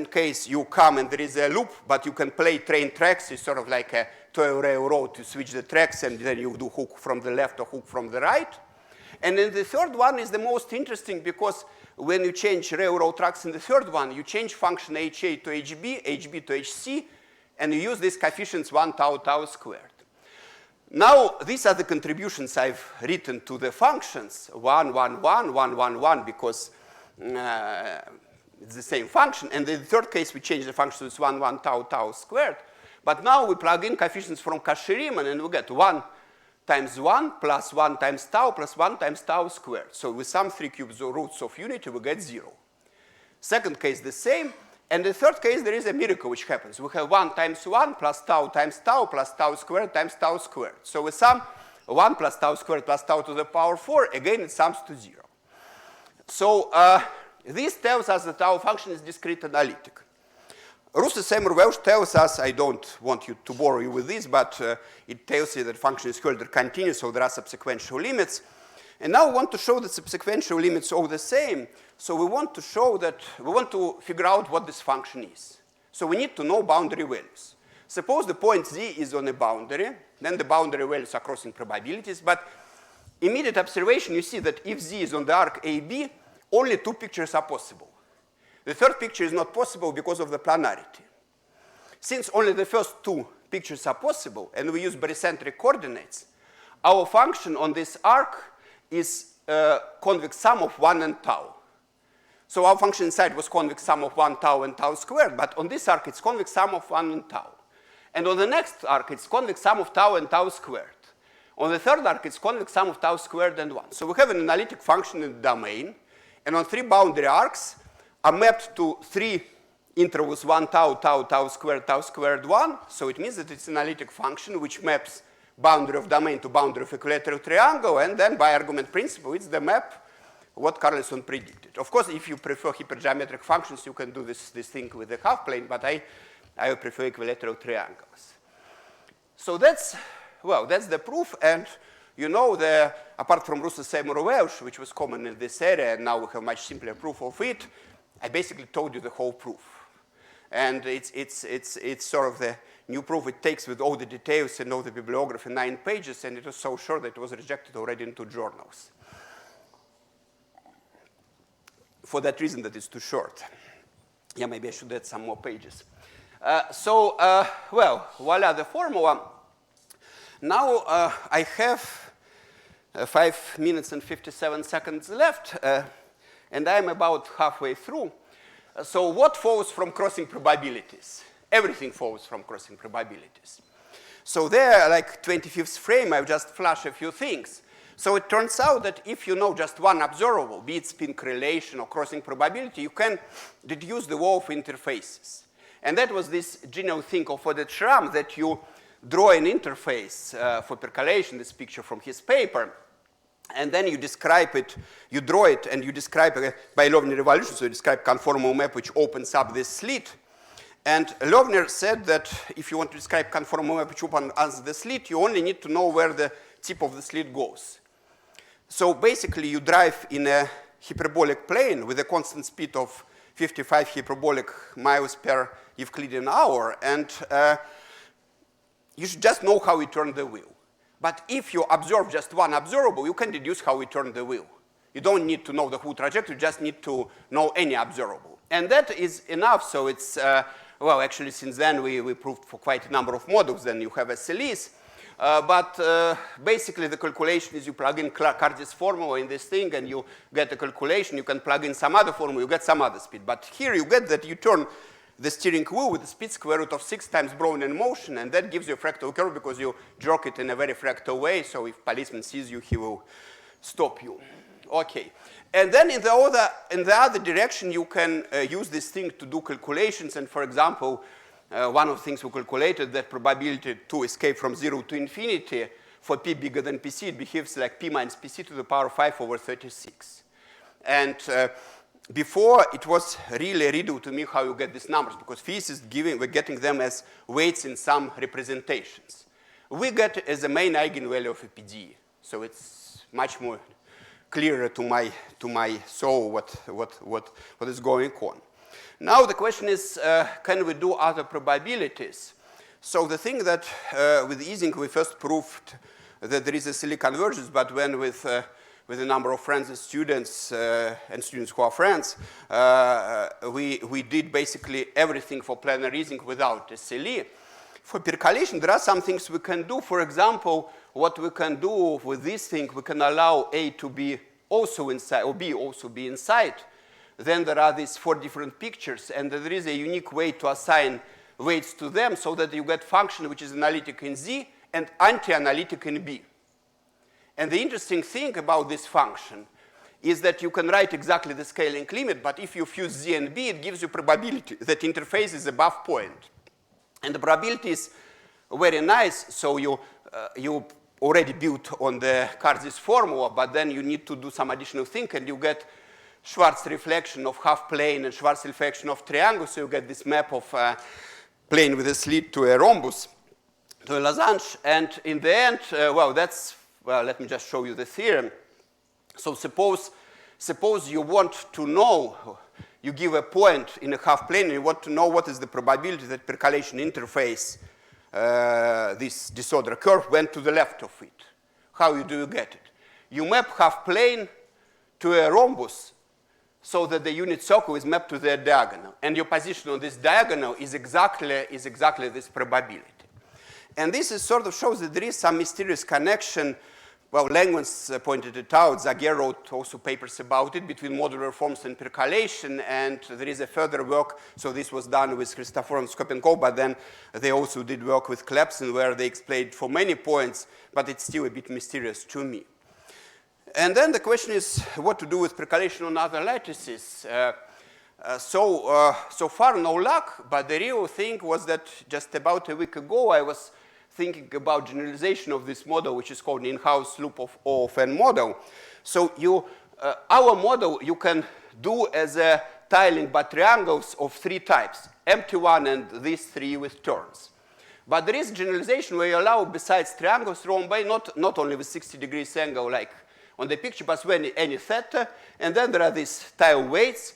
case, you come and there is a loop, but you can play train tracks. It's sort of like a toy railroad to switch the tracks, and then you do hook from the left or hook from the right. And then the third one is the most interesting because when you change railroad tracks in the third one, you change function HA to HB, HB to HC, and you use these coefficients 1 tau tau squared. Now, these are the contributions I've written to the functions, 1, 1, 1, 1, 1, 1, because it's the same function. And in the third case, we change the function to 1, 1 tau tau squared. But now we plug in coefficients from Cauchy-Riemann, and we get 1 times 1 plus 1 times tau plus 1 times tau squared. So with some 3 cubes or roots of unity, we get 0. Second case, the same. And the third case, there is a miracle which happens. We have 1 times 1 plus tau plus tau squared times tau squared. So we sum 1 plus tau squared plus tau to the power 4. Again, it sums to 0. So this tells us that our function is discrete analytic. Russo-Seymour-Welsh tells us, I don't want you to bore you with this, but it tells you that function is Hölder continuous, so there are subsequential limits. And now we want to show that subsequential limits are the same. So we want to show that, we want to figure out what this function is. So we need to know boundary values. Suppose the point Z is on a boundary, then the boundary values are crossing probabilities, but immediate observation, you see that if Z is on the arc AB, only two pictures are possible. The third picture is not possible because of the planarity. Since only the first two pictures are possible, and we use barycentric coordinates, our function on this arc is convex sum of 1 and tau. So our function inside was convex sum of 1 tau and tau squared, but on this arc it's convex sum of 1 and tau. And on the next arc it's convex sum of tau and tau squared. On the third arc it's convex sum of tau squared and 1. So we have an analytic function in the domain, and on three boundary arcs are mapped to three intervals 1 tau, tau, tau squared 1. So it means that it's an analytic function which maps boundary of domain to boundary of equilateral triangle, and then by argument principle, it's the map what Carlson predicted. Of course, if you prefer hypergeometric functions, you can do this thing with the half plane, but I prefer equilateral triangles. So that's the proof, and you know, apart from Russo-Seymour-Welsh, which was common in this area, and now we have much simpler proof of it, I basically told you the whole proof. And it's sort of the new proof it takes with all the details and all the bibliography, 9 pages, and it was so short that it was rejected already in 2 journals. For that reason that it's too short. Yeah, maybe I should add some more pages. Well, voila, the formula. Now I have 5 minutes and 57 seconds left, and I'm about halfway through. So what follows from crossing probabilities? Everything follows from crossing probabilities. So there, like 25th frame, I've just flashed a few things. So it turns out that if you know just one observable, be it spin correlation or crossing probability, you can deduce the law of interfaces. And that was this general thing of Oded Schramm, that you draw an interface for percolation, this picture from his paper, and then you describe it, you draw it, and you describe it by Loeffner evolution, so you describe conformal map which opens up this slit. And Loeffner said that if you want to describe conformal map which opens the slit, you only need to know where the tip of the slit goes. So basically, you drive in a hyperbolic plane with a constant speed of 55 hyperbolic miles per Euclidean hour, and you should just know how you turn the wheel. But if you observe just one observable, you can deduce how we turn the wheel. You don't need to know the whole trajectory, you just need to know any observable. And that is enough, so it's, well, actually, since then, we proved for quite a number of models, then you have SLEs. But basically, the calculation is you plug in Cardis formula in this thing, and you get a calculation. You can plug in some other formula, you get some other speed. But here you get that you turn the steering wheel with the speed square root of 6 times Brownian motion, and that gives you a fractal curve because you jerk it in a very fractal way, so if policeman sees you, he will stop you. Okay. And then in the other direction, you can use this thing to do calculations, and for example, one of the things we calculated, that probability to escape from 0 to infinity for p bigger than pc, it behaves like p minus pc to the power 5 over 36. And before, it was really a riddle to me how you get these numbers, because physicists we're getting them as weights in some representations. We get as a main eigenvalue of a PDE, so it's much more clearer to my soul what is going on. Now the question is, can we do other probabilities? So the thing that with Ising we first proved that there is a silly convergence, but when with a number of friends and students who are friends, we did basically everything for planar Ising without a silly. For percolation, there are some things we can do. For example, what we can do with this thing, we can allow A to be also inside, or B also be inside. Then there are these 4 different pictures, and there is a unique way to assign weights to them so that you get function which is analytic in Z and anti-analytic in B. And the interesting thing about this function is that you can write exactly the scaling limit, but if you fuse Z and B, it gives you probability that interface is above point. And the probability is very nice, so you already built on the Cardis formula, but then you need to do some additional thing, and you get Schwarz reflection of half plane and Schwarz reflection of triangle, so you get this map of plane with a slit to a rhombus, to a losange, and in the end, well, let me just show you the theorem. So suppose you want to know, you give a point in a half plane, and you want to know what is the probability that percolation interface, this disorder curve, went to the left of it. How do you get it? You map half plane to a rhombus, so that the unit circle is mapped to the diagonal. And your position on this diagonal is exactly this probability. And this is sort of shows that there is some mysterious connection. Well, Langlands pointed it out. Zagier wrote also papers about it, between modular forms and percolation. And there is a further work. So this was done with Christoforon Skopenkov, but then they also did work with Clepson, where they explained for many points, but it's still a bit mysterious to me. And then the question is what to do with percolation on other lattices. So far, no luck, but the real thing was that just about a week ago, I was thinking about generalization of this model, which is called in-house loop of O of n model. So our model you can do as a tiling by triangles of 3 types, empty one and these 3 with turns. But there is generalization where you allow, besides triangles, rhombi, not only with 60 degrees angle like on the picture, but with any theta, and then there are these tile weights.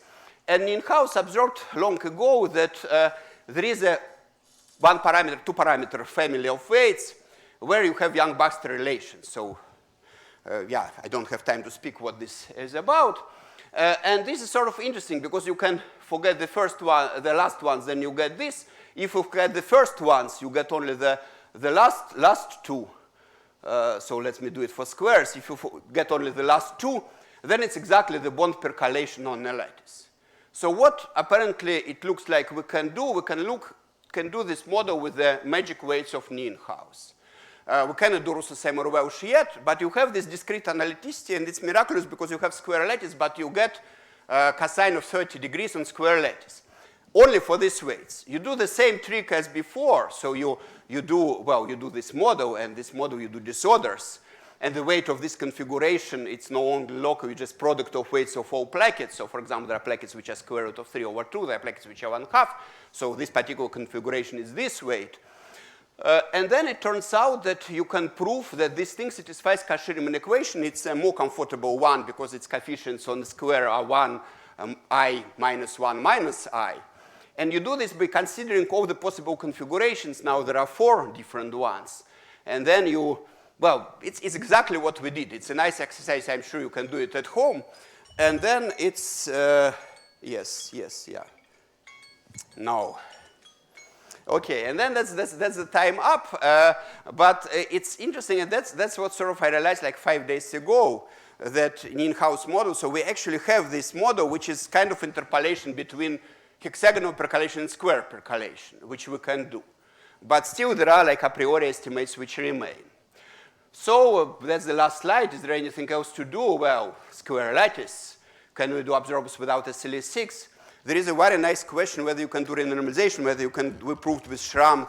And in-house observed long ago that there is a 1-parameter, 2-parameter family of weights where you have Young-Baxter relations. So yeah, I don't have time to speak what this is about. And this is sort of interesting because you can forget the first one, the last ones, then you get this. If you forget the first ones, you get only the last 2. So let me do it for squares. If you get only the last 2, then it's exactly the bond percolation on a lattice. So what apparently it looks like we can do, we can look can do this model with the magic weights of Nienhaus. We cannot do Russo-Seymour-Welsh yet, but you have this discrete analyticity, and it's miraculous because you have square lattice, but you get cosine of 30 degrees on square lattice. Only for these weights. You do the same trick as before, so you do this model, and this model you do disorders, and the weight of this configuration, it's no longer local, it's just product of weights of all plackets. So for example, there are plackets which are square root of 3 over 2, there are plackets which are 1/2, so this particular configuration is this weight. And then it turns out that you can prove that this thing satisfies Cauchy-Riemann equation. It's a more comfortable one because its coefficients on the square are 1, I minus 1 minus I. And you do this by considering all the possible configurations. Now there are 4 different ones. And then it's exactly what we did. It's a nice exercise. I'm sure you can do it at home. And then it's, no. Okay, and then that's the time up. But it's interesting, and that's what sort of I realized like 5 days ago, that Nienhaus model. So we actually have this model, which is kind of interpolation between hexagonal percolation and square percolation, which we can do. But still, there are like a priori estimates which remain. So that's the last slide. Is there anything else to do? Well, square lattice. Can we do observables without SLE6? There is a very nice question whether you can do renormalization, whether you can, we proved with Schramm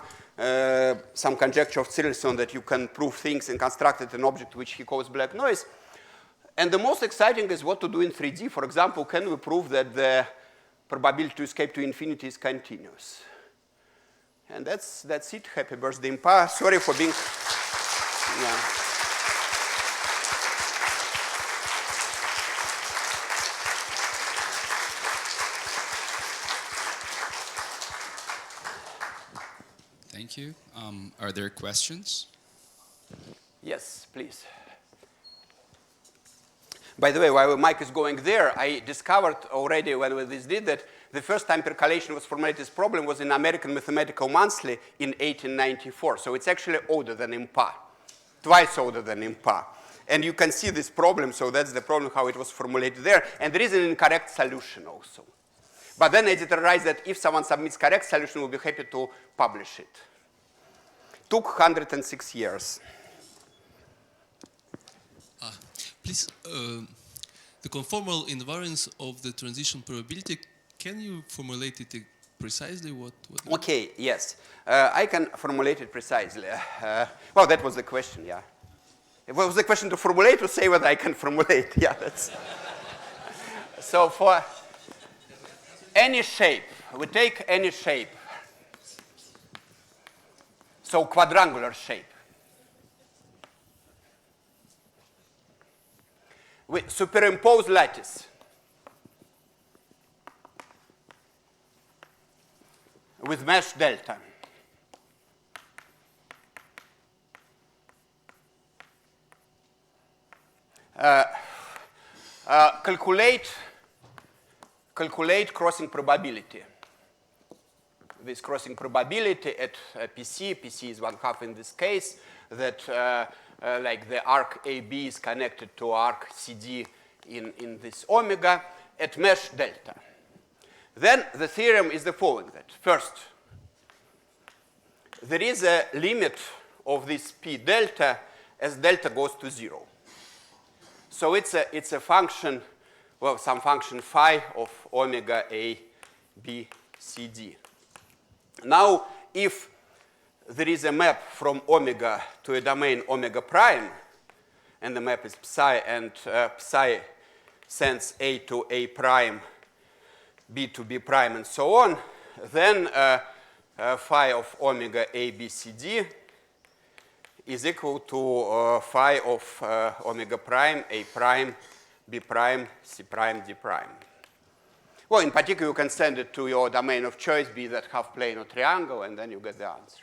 some conjecture of Zirlson that you can prove things and constructed an object which he calls black noise. And the most exciting is what to do in 3D. For example, can we prove that the probability to escape to infinity is continuous? And that's it. Happy birthday, IMPA. Sorry for being... Yeah. Thank you. Are there questions? Yes, please. By the way, while the mic is going there, I discovered already when we did that the first time percolation was formulated as problem was in American Mathematical Monthly in 1894. So it's actually older than IMPA, twice older than IMPA. And you can see this problem, so that's the problem, how it was formulated there. And there is an incorrect solution also. But then editor writes that if someone submits correct solution, we'll be happy to publish it. Took 106 years. Please, the conformal invariance of the transition probability, can you formulate it precisely? Okay, yes. I can formulate it precisely. Well, that was the question, yeah. It was the question to formulate, to say whether I can formulate. Yeah, that's... So for any shape, we take any shape. So quadrangular shape. We superimpose lattice with mesh delta. Calculate crossing probability. This crossing probability at PC is 1/2 in this case, that like the arc AB is connected to arc CD in this omega at mesh delta. Then the theorem is the following, that first, there is a limit of this P delta as delta goes to 0. So it's a function, well, some function phi of omega A, B, C, D. Now, if there is a map from omega to a domain omega prime, and the map is psi, and psi sends A to A prime, B to B prime, and so on, then phi of omega A, B, C, D is equal to phi of omega prime, A prime, B prime, C prime, D prime. Well, in particular, you can send it to your domain of choice, be that half plane or triangle, and then you get the answer.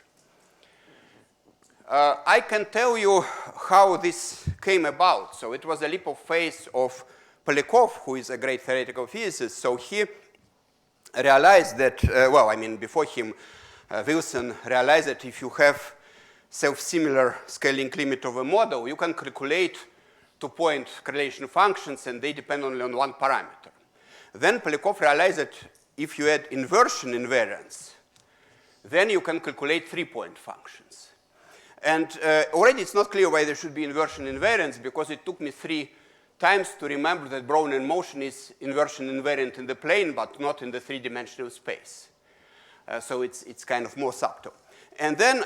I can tell you how this came about. So it was a leap of faith of Polyakov, who is a great theoretical physicist. So he realized that, well, I mean, before him, Wilson realized that if you have self-similar scaling limit of a model, you can calculate two-point correlation functions, and they depend only on one parameter. Then Polyakov realized that if you add inversion invariance, then you can calculate 3-point functions. And already it's not clear why there should be inversion invariance, because it took me 3 times to remember that Brownian motion is inversion invariant in the plane, but not in the 3-dimensional space. So it's kind of more subtle. And then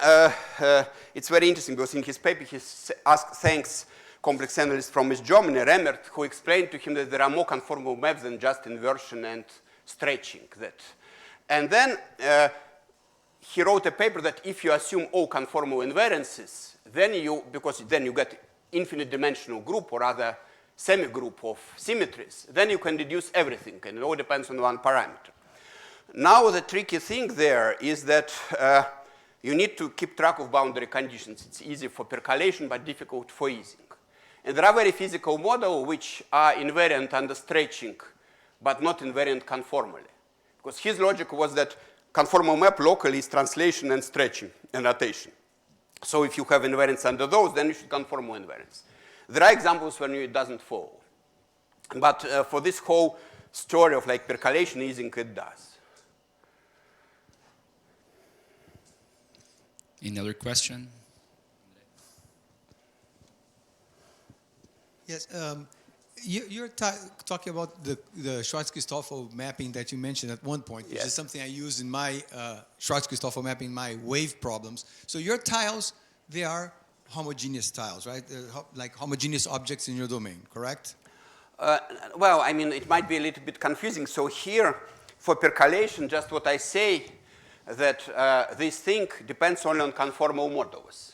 it's very interesting, because in his paper he thanks complex analyst from East Germany, Remmert, who explained to him that there are more conformal maps than just inversion and stretching. And then he wrote a paper that if you assume all conformal invariances, because then you get infinite dimensional group or other semi-group of symmetries, then you can deduce everything, and it all depends on one parameter. Now the tricky thing there is that you need to keep track of boundary conditions. It's easy for percolation, but difficult for easing. And there are very physical models which are invariant under stretching, but not invariant conformally. Because his logic was that conformal map locally is translation and stretching and rotation. So if you have invariance under those, then you should conformal invariance. There are examples when it doesn't follow. But for this whole story of like percolation easing, it does. Any other question? Yes, you're talking about the Schwarz-Christoffel mapping that you mentioned at one point, which is something I use in my Schwarz-Christoffel mapping, my wave problems. So your tiles, they are homogeneous tiles, right? Like homogeneous objects in your domain, correct? Well, I mean, it might be a little bit confusing. So here, for percolation, just what I say, that this thing depends only on conformal models.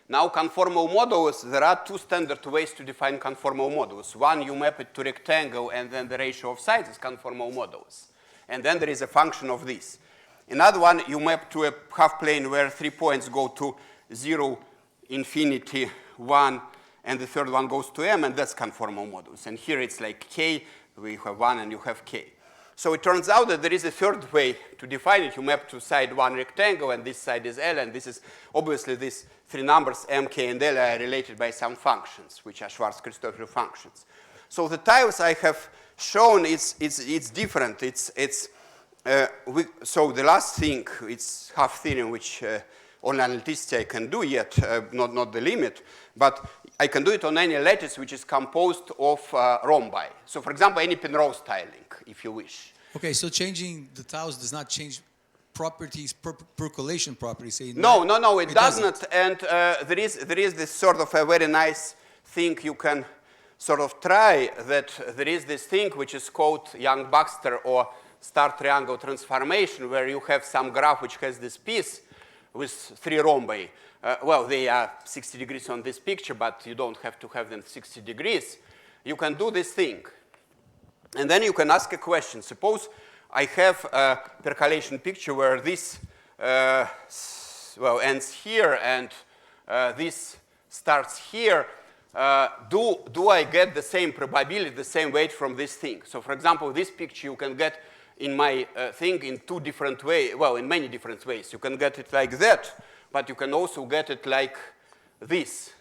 Now, conformal models, there are 2 standard ways to define conformal models. One, you map it to rectangle, and then the ratio of sides is conformal models. And then there is a function of this. Another one, you map to a half plane where 3 points go to 0, infinity, 1, and the third one goes to m, and that's conformal models. And here it's like k, we have 1 and you have k. So it turns out that there is a third way to define it. You map to side 1 rectangle, and this side is L, and this is obviously these 3 numbers, m, k, and L, are related by some functions, which are Schwarz-Christoffel functions. So the tiles I have shown, it's different. So the last thing, it's half theorem, which only analyticity I can do yet, not the limit, but I can do it on any lattice which is composed of rhombi. So for example, any Penrose tiling, if you wish. Okay, so changing the tiles does not change properties, percolation properties. Say no, it doesn't. And there is this sort of a very nice thing you can sort of try, that there is this thing which is called Young-Baxter or star triangle transformation, where you have some graph which has this piece with 3 rhombi. Well, they are 60 degrees on this picture, but you don't have to have them 60 degrees. You can do this thing. And then you can ask a question. Suppose I have a percolation picture where this ends here and this starts here. Do I get the same probability, the same weight from this thing? So for example, this picture you can get in my thing in 2 different ways, well, in many different ways. You can get it like that, but you can also get it like this.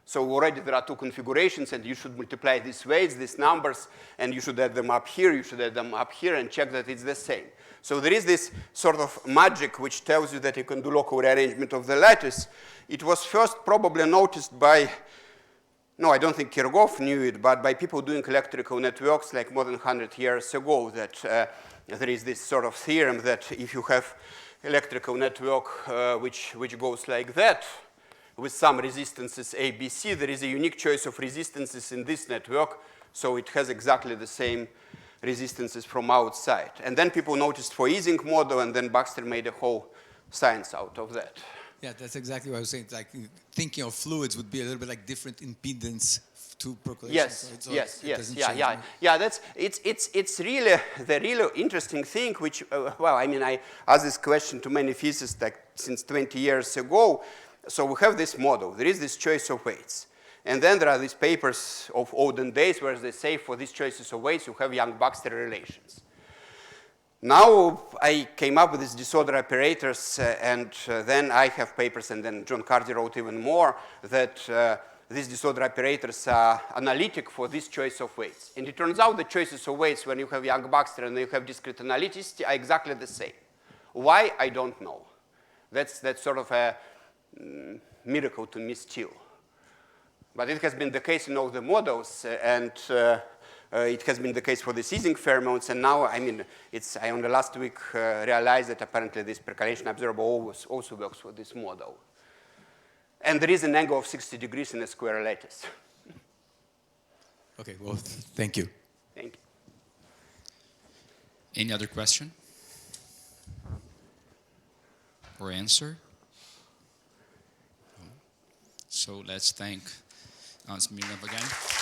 So already there are 2 configurations, and you should multiply these weights, these numbers, and you should add them up here, you should add them up here, and check that it's the same. So there is this sort of magic which tells you that you can do local rearrangement of the lattice. It was first probably noticed by, no, I don't think Kirchhoff knew it, but by people doing electrical networks like more than 100 years ago, that there is this sort of theorem that if you have electrical network which goes like that, with some resistances A, B, C, there is a unique choice of resistances in this network, so it has exactly the same resistances from outside. And then people noticed for Ising model, and then Baxter made a whole science out of that. Yeah, that's exactly what I was saying. Like thinking of fluids would be a little bit like different impedance to percolation. Yes, so yes. Yeah. It's really the really interesting thing. Which well, I mean, I asked this question to many physicists like since 20 years ago. So we have this model. There is this choice of weights. And then there are these papers of olden days where they say for these choices of weights, you have Young-Baxter relations. Now I came up with these disorder operators, and then I have papers, and then John Cardy wrote even more, that these disorder operators are analytic for this choice of weights. And it turns out the choices of weights when you have Young-Baxter and you have discrete analyticity are exactly the same. Why? I don't know. That's sort of a miracle to me still. But it has been the case in all the models, and it has been the case for the seizing pheromones. And now, I mean, I only last week realized that apparently this percolation observer also works for this model. And there is an angle of 60 degrees in a square lattice. Okay, well, thank you. Thank you. Any other question? Or answer? So let's thank Smirnov again.